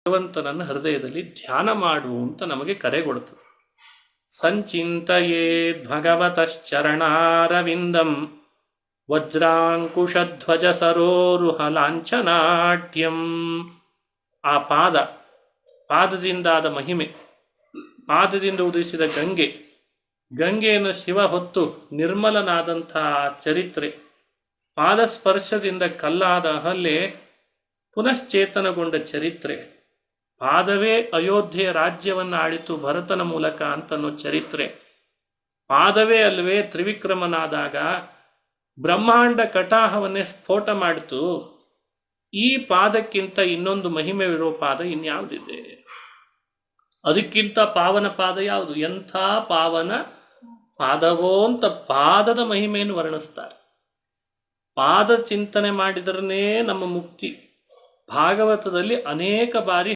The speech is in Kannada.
ಭಗವಂತನನ್ನು ಹೃದಯದಲ್ಲಿ ಧ್ಯಾನ ಮಾಡು ಅಂತ ನಮಗೆ ಕರೆ ಕೊಡುತ್ತದೆ. ಸಂಚಿಂತಯೇದ್ ಭಗವತಶ್ಚರಣಾರವಿಂದಂ ವಜ್ರಾಂಕುಶಧ್ವಜ ಸರೋರುಹ ಲಾಂಛನಾಟ್ಯಂ. ಆ ಪಾದದಿಂದಾದ ಮಹಿಮೆ, ಪಾದದಿಂದ ಉದಿಸಿದ ಗಂಗೆಯನ್ನು ಶಿವ ಹೊತ್ತು ನಿರ್ಮಲನಾದಂಥ ಚರಿತ್ರೆ, ಪಾದಸ್ಪರ್ಶದಿಂದ ಕಲ್ಲಾದ ಅಹಲ್ಯೆ ಪುನಶ್ಚೇತನಗೊಂಡ ಚರಿತ್ರೆ, ಪಾದವೇ ಅಯೋಧ್ಯೆಯ ರಾಜ್ಯವನ್ನು ಆಳಿತು ಭರತನ ಮೂಲಕ ಅಂತನೋ ಚರಿತ್ರೆ, ಪಾದವೇ ಅಲ್ವೇ ತ್ರಿವಿಕ್ರಮನಾದಾಗ ಬ್ರಹ್ಮಾಂಡ ಕಟಾಹವನ್ನೇ ಸ್ಫೋಟ ಮಾಡಿತು. ಈ ಪಾದಕ್ಕಿಂತ ಇನ್ನೊಂದು ಮಹಿಮೆವಿರೋ ಪಾದ ಇನ್ಯಾವುದಿದೆ? ಅದಕ್ಕಿಂತ ಪಾವನ ಪಾದ ಯಾವುದು? ಎಂಥ ಪಾವನ ಪಾದವೋ ಅಂತ ಪಾದದ ಮಹಿಮೆಯನ್ನು ವರ್ಣಿಸ್ತಾರೆ. ಪಾದ ಚಿಂತನೆ ಮಾಡಿದ್ರೇ ನಮ್ಮ ಮುಕ್ತಿ. ಭಾಗವತದಲ್ಲಿ ಅನೇಕ ಬಾರಿ